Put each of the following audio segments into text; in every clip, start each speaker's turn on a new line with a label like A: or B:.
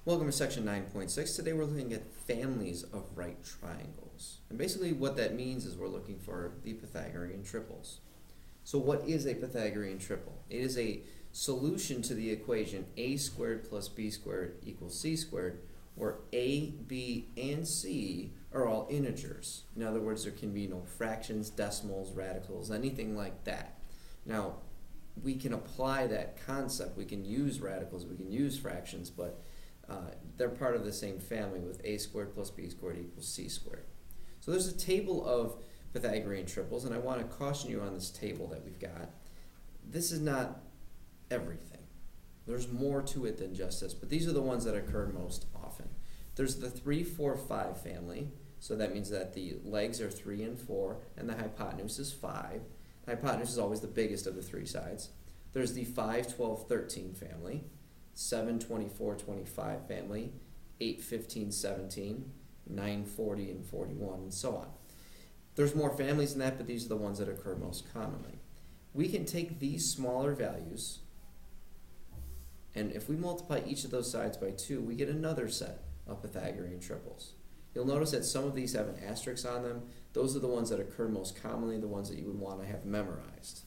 A: Welcome to section 9.6. Today we're looking at families of right triangles. And basically what that means is we're looking for the Pythagorean triples. So what is a Pythagorean triple? It is a solution to the equation a squared plus b squared equals c squared, where a, b, and c are all integers. In other words, there can be no fractions, decimals, radicals, anything like that. Now, we can apply that concept. We can use radicals, we can use fractions, but they're part of the same family with a squared plus b squared equals c squared. So there's a table of Pythagorean triples, and I want to caution you on this table that we've got. This is not everything. There's more to it than just this, but these are the ones that occur most often. There's the 3, 4, 5 family, so that means that the legs are 3 and 4, and the hypotenuse is 5. The hypotenuse is always the biggest of the three sides. There's the 5, 12, 13 family, 7, 24, 25 family, 8, 15, 17, 9, 40, and 41, and so on. There's more families than that, but these are the ones that occur most commonly. We can take these smaller values, and if we multiply each of those sides by 2, we get another set of Pythagorean triples. You'll notice that some of these have an asterisk on them. Those are the ones that occur most commonly, the ones that you would want to have memorized.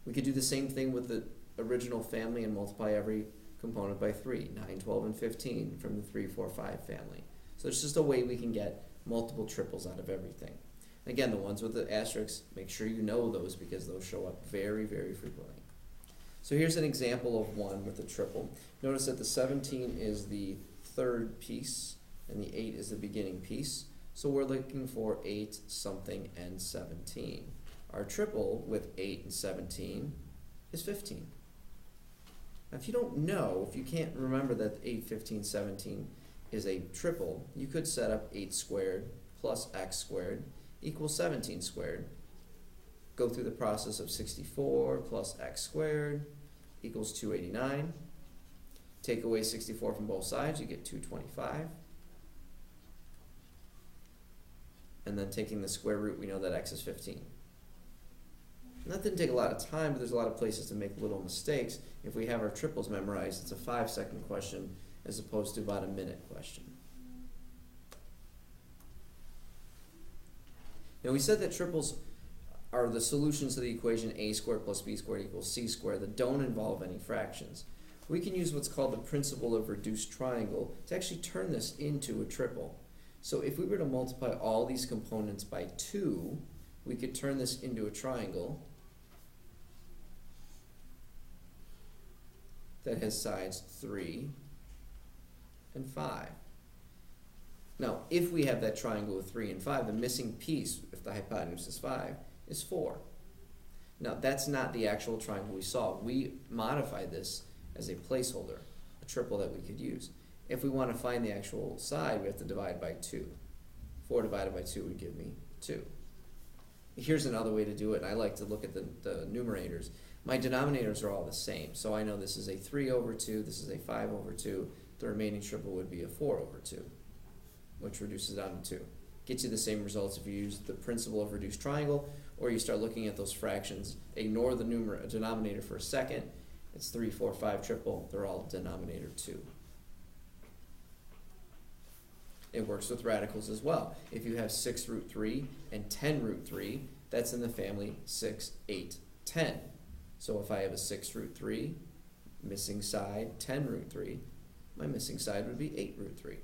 A: We could do the same thing with the original family and multiply every component by 3, 9, 12, and 15 from the 3, 4, 5 family. So it's just a way we can get multiple triples out of everything. Again, the ones with the asterisks, make sure you know those because those show up very, very frequently. So here's an example of one with a triple. Notice that the 17 is the third piece and the 8 is the beginning piece. So we're looking for 8, something, and 17. Our triple with 8 and 17 is 15. Now, if you don't know, if you can't remember that 8, 15, 17 is a triple, you could set up 8 squared plus x squared equals 17 squared. Go through the process of 64 plus x squared equals 289. Take away 64 from both sides, you get 225. And then taking the square root, we know that x is 15. And that didn't take a lot of time, but there's a lot of places to make little mistakes. If we have our triples memorized, it's a 5-second question as opposed to about a minute question. Now we said that triples are the solutions to the equation a squared plus b squared equals c squared that don't involve any fractions. We can use what's called the principle of reduced triangle to actually turn this into a triple. So if we were to multiply all these components by 2, we could turn this into a triangle that has sides 3 and 5. Now, if we have that triangle with 3 and 5, the missing piece, if the hypotenuse is 5, is 4. Now, that's not the actual triangle we saw. We modified this as a placeholder, a triple that we could use. If we want to find the actual side, we have to divide by 2. 4 divided by 2 would give me 2. Here's another way to do it, and I like to look at the numerators. My denominators are all the same, so I know this is a 3 over 2, this is a 5 over 2, the remaining triple would be a 4 over 2, which reduces down to 2. Gets you the same results if you use the principle of reduced triangle, or you start looking at those fractions. Ignore the denominator for a second. It's 3, 4, 5 triple, they're all denominator 2. It works with radicals as well. If you have 6 root 3 and 10 root 3, that's in the family 6, 8, 10. So if I have a 6 root 3, missing side 10 root 3, my missing side would be 8 root 3.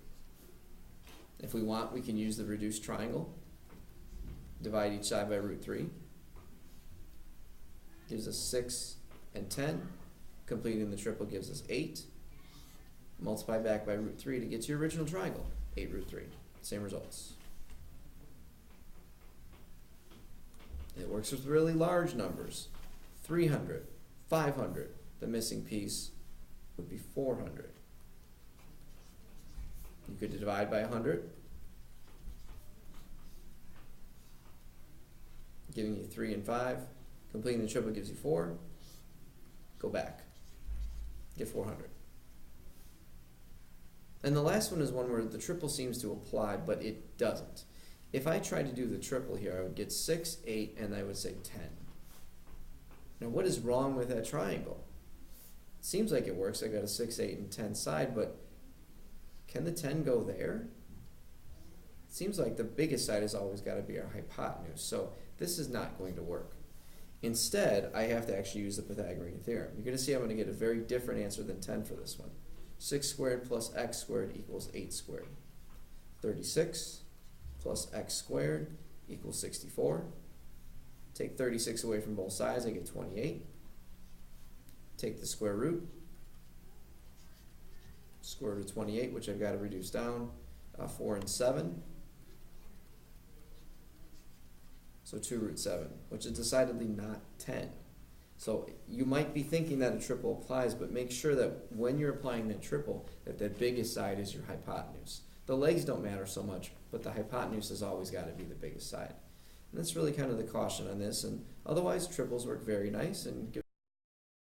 A: If we want, we can use the reduced triangle. Divide each side by root 3. Gives us 6 and 10. Completing the triple gives us 8. Multiply back by root 3 to get to your original triangle. 8 root 3. Same results. It works with really large numbers. 300, 500. The missing piece would be 400. You could divide by 100, giving you 3 and 5. Completing the triple gives you 4. Go back. Get 400. And the last one is one where the triple seems to apply, but it doesn't. If I tried to do the triple here, I would get 6, 8, and I would say 10. Now, what is wrong with that triangle? It seems like it works. I got a 6, 8, and 10 side, but Can the 10 go there? It seems like the biggest side has always got to be our hypotenuse, so this is not going to work. Instead, I have to actually use the Pythagorean theorem. You're going to see I'm going to get a very different answer than 10 for this one. 6 squared plus x squared equals 8 squared. 36 plus x squared equals 64. Take 36 away from both sides, I get 28. Take the square root. Square root of 28, which I've got to reduce down. 4 and 7. So 2 root 7, which is decidedly not 10. So you might be thinking that a triple applies, but make sure that when you're applying that triple, that the biggest side is your hypotenuse. The legs don't matter so much, but the hypotenuse has always got to be the biggest side. And that's really kind of the caution on this. And otherwise, triples work very nice and give